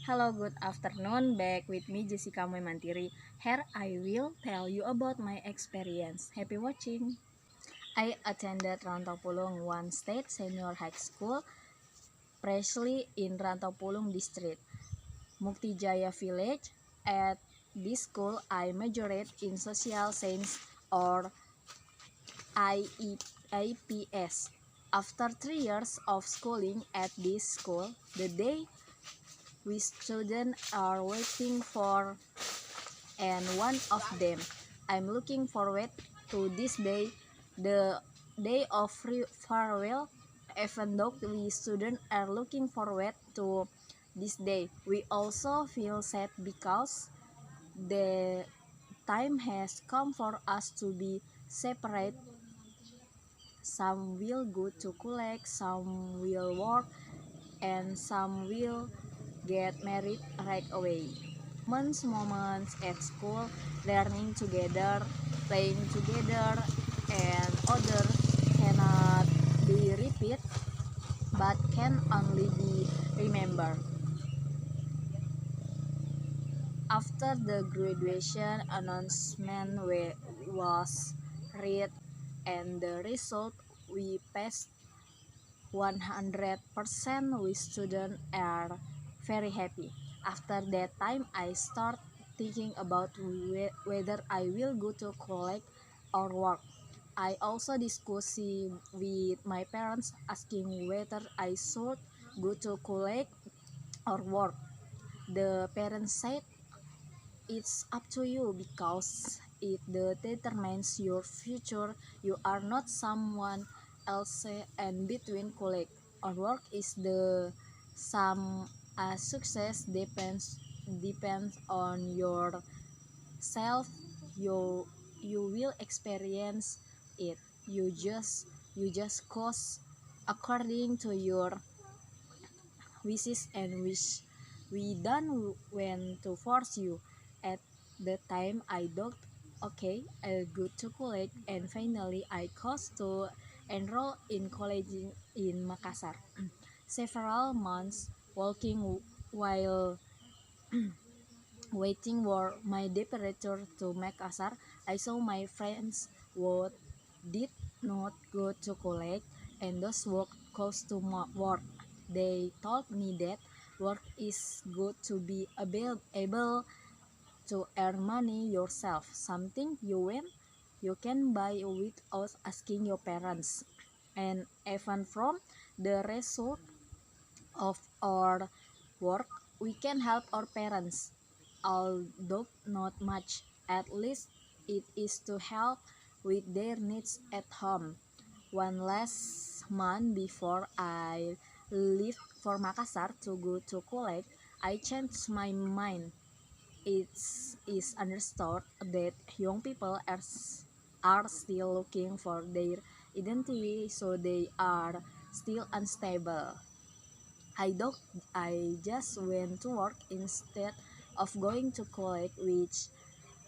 Hello, good afternoon. Back with me, Jessica Moimantiri. Here I will tell you about my experience. Happy watching. I attended Rantau One State Senior High School, precisely in Rantau District, Mukti Jaya Village. At this school, I majored in Social Science or IPS. After 3 years of schooling at this school, the day we students are waiting for and one of them. I'm looking forward to this day, the day of farewell. Even though we students are looking forward to this day, we also feel sad because the time has come for us to be separate. Some will go to college, some will work, and some will get married right away. Moments at school, learning together, playing together, and others cannot be repeated but can only be remembered. After the graduation announcement was read and the result, we passed 100%. We students are very happy. After that time, I start thinking about whether I will go to college or work. I also discussed with my parents asking whether I should go to college or work. The parents said it's up to you because it determines your future. You are not someone else, and between college or work is the some success depends on yourself. You will experience it. You just course according to your wishes and wish. We don't want to force you. At the time I thought, okay, I'll go to college, and finally I chose to enroll in college in Makassar. Several months walking while waiting for my departure to Makassar, I saw my friends who did not go to college and those work close to work. They told me that work is good to be able to earn money yourself, something you can buy without asking your parents. And even from the result of our work, we can help our parents, although not much. At least it is to help with their needs at home. One last month before I left for Makassar to go to college, I changed my mind. It is understood that young people are still looking for their identity, so they are still unstable. I thought I just went to work instead of going to college, which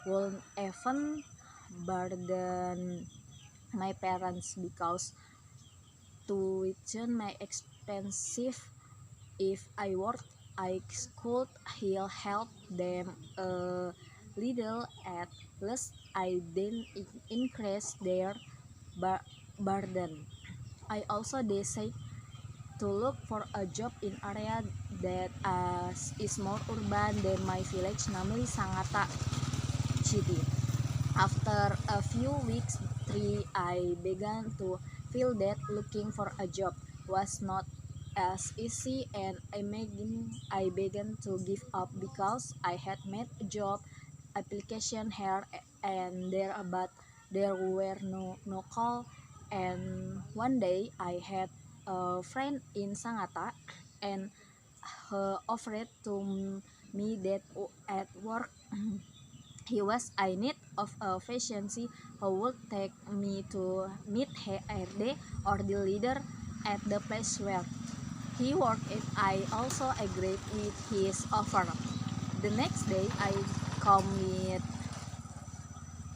would even burden my parents because tuition my expensive. If I worked, I could he'll help them a little. At least I didn't increase their burden. I also decided to look for a job in area that is more urban than my village, namely Sangatta city. After a few weeks, I began to feel that looking for a job was not as easy, and I began to give up because I had made a job application here and there, but there were no call. And one day I had a friend in Sangatta, and offered to me that at work he was in need of a vacancy who would take me to meet HRD or the leader at the place where he worked. If I also agreed with his offer. The next day I come with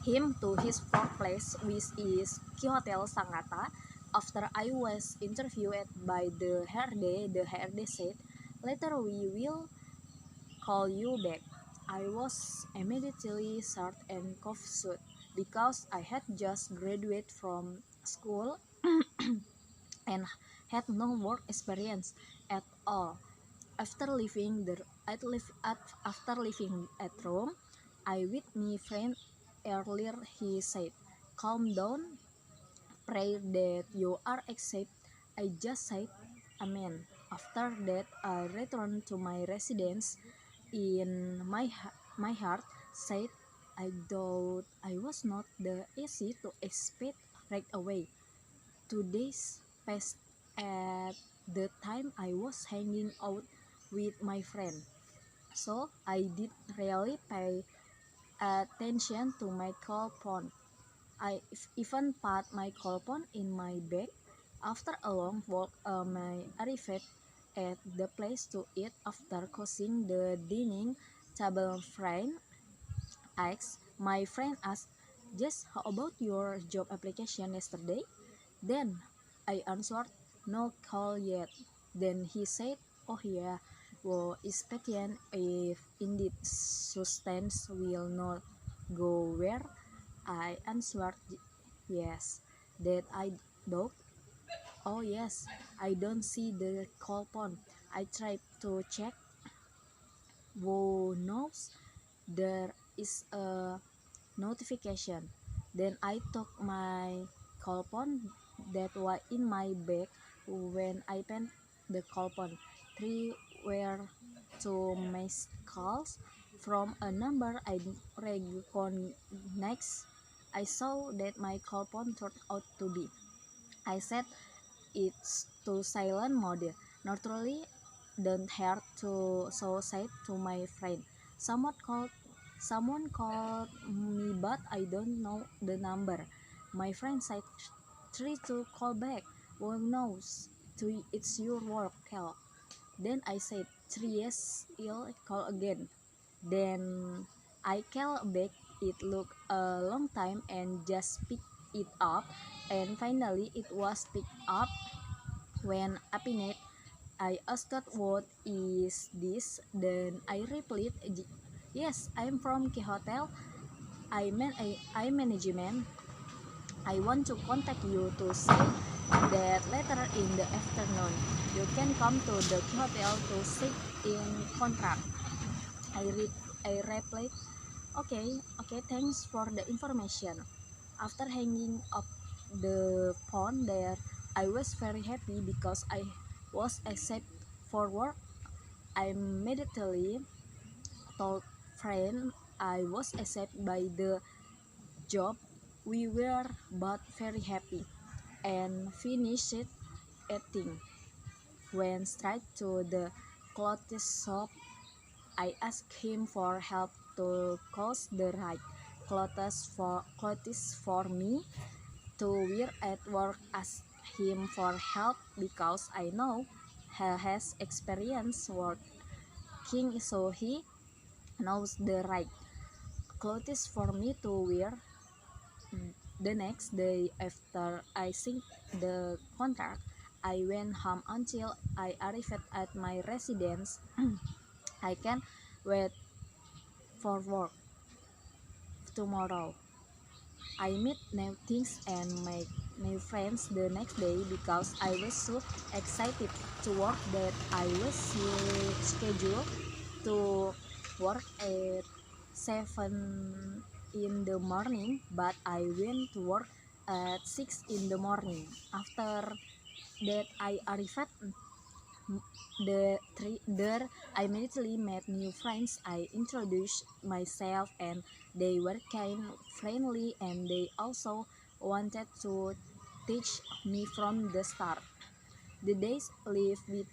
him to his workplace, which is Ki Hotel Sangatta. After I was interviewed by the HRD said, later we will call you back. I was immediately shirt and cuff suit because I had just graduated from school and had no work experience at all. After leaving the after leaving at Rome, I with my friend earlier he said, "Calm down, pray that you are accepted." I just said, "Amen." After that, I returned to my residence. In my heart said, I thought I was not the easy to expect right away. 2 days passed at the time I was hanging out with my friend, so I did really pay attention to my cell phone. I even put my cell phone in my bag. After a long walk, I arrived at the place to eat. After crossing the dining table, my friend asked, "Just how about your job application yesterday?" Then I answered, "No call yet." Then he said, "Oh yeah, well, it's patient if indeed substance will not go where." I answered, "Yes." That I doubt. "Oh yes, I don't see the call phone." I tried to check. Whoa, no, there is a notification. Then I took my cell phone that was in my bag. When I picked the cell phone, three were two missed calls from a number I recognized. I saw that my cell phone turned out to be. I set it to silent mode. Naturally, don't hear to so said to my friend. Someone called Someone called me, but I don't know the number. My friend said, "Try to call back." "Well, no, it's your work call." Then I said, "Three yes, I'll call again." Then I call back. It took a long time and just picked it up. And finally, it was picked up. When Apinet, I asked, "What is this?" Then I replied, "Yes, I'm from K Hotel. I management. I want to contact you to say that later in the afternoon you can come to the K Hotel to sit in contract." I read I replied, okay, thanks for the information." After hanging up the phone there, I was very happy because I was accepted for work. I immediately told friend I was accepted by the job. We were both very happy and finished eating. When straight to the clothes shop, I asked him for help to choose the right clothes for me to wear at work. Asked him for help because I know he has experience working, so he knows the right clothes for me to wear. The next day after I signed the contract, I went home until I arrived at my residence. I can wait for work tomorrow. I meet new things and make new friends the next day because I was so excited to work that I was scheduled to work at 7 in the morning, but I went to work at 6 in the morning. After that I arrived there. I immediately met new friends. I introduced myself and they were kind, friendly, and they also wanted to teach me from the start. The days live with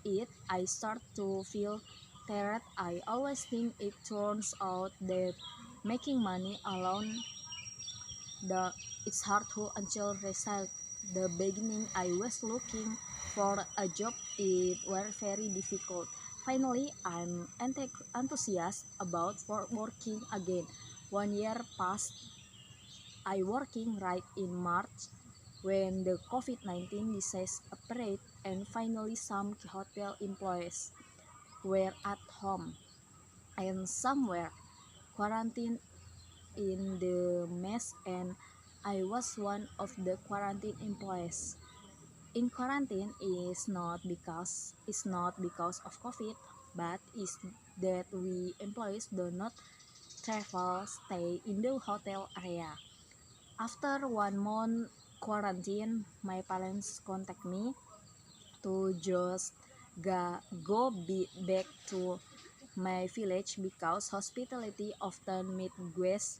it, I start to feel tired. I always think it turns out that making money alone the it's hard to until result. The beginning I was looking for a job, it were very difficult. Finally, I'm enthusiastic about for working again. 1 year passed. I working right in March when the COVID-19 disease appeared and finally some hotel employees were at home. and somewhere quarantined in the mess, and I was one of the quarantine employees. In quarantine is not because of COVID, but is that we employees do not travel, stay in the hotel area. After 1 month quarantine, my parents contact me to just back to my village because hospitality often meet guests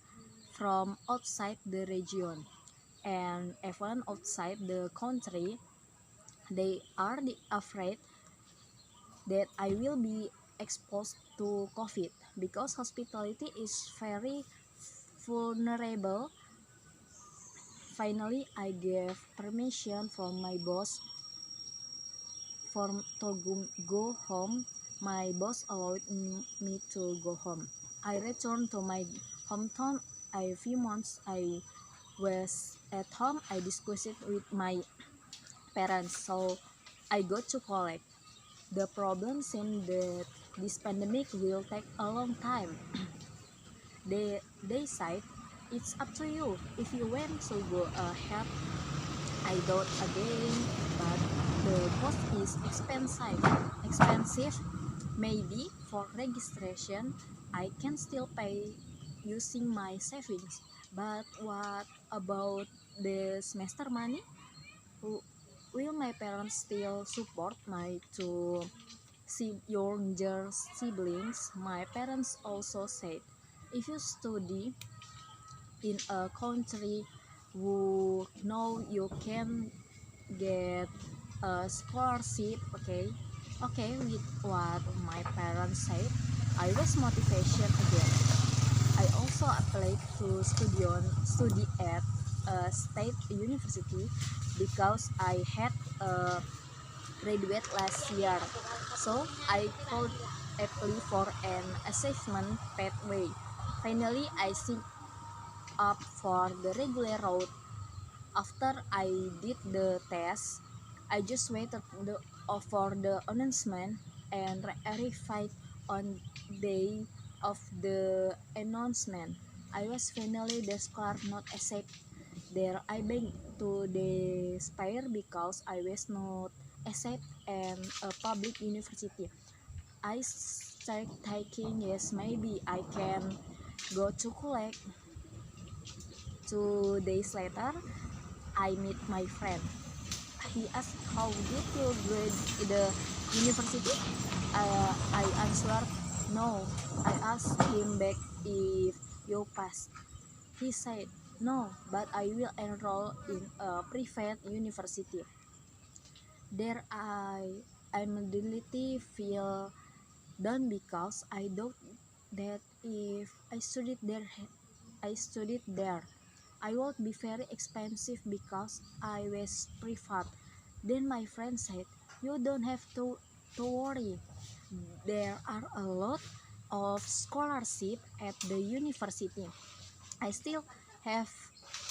from outside the region and even outside the country. They are afraid that I will be exposed to COVID because hospitality is very vulnerable. Finally, I gave permission from my boss for go home. My boss allowed me to go home. I returned to my hometown. A few months I was at home. I discussed it with my parents, so I got to collect. The problem seemed that this pandemic will take a long time. They said it's up to you if you want to go ahead. I thought again, but the cost is expensive. Expensive. Maybe for registration, I can still pay using my savings. But what about the semester money? Will my parents still support my two younger siblings? My parents also said, if you study in a country who know you can get a scholarship, okay, with what my parents said, I was motivation again. I also applied to study at a state university because I had a graduate last year, so I could apply for an assessment pathway. Finally, I signed up for the regular route. After I did the test, I just waited for the announcement and verified on day of the announcement. I was finally the score not accept. There I begged to despair because I was not accept in a public university. I started thinking, yes, maybe I can go to collect. 2 days later, I meet my friend. He asked, how did you grade in the university? I answered, no. I asked him back if you passed. He said, no, but I will enroll in a private university. There I immediately feel down because I thought that if I studied there, I would be very expensive because I was private. Then my friend said, you don't have to worry. There are a lot of scholarship at the university. I still have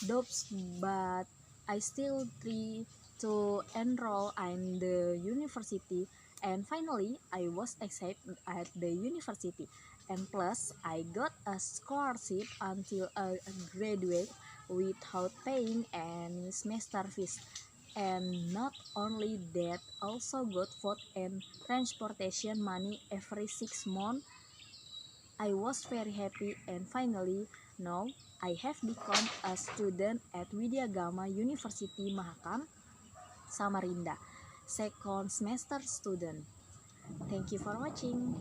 doubts, but I still try to enroll in the university, and finally I was accepted at the university, and plus I got a scholarship until I graduate without paying any semester fees. And not only that, also got food and transportation money every 6 months. I was very happy, and finally, now I have become a student at Widyagama University Mahakam, Samarinda, second semester student. Thank you for watching.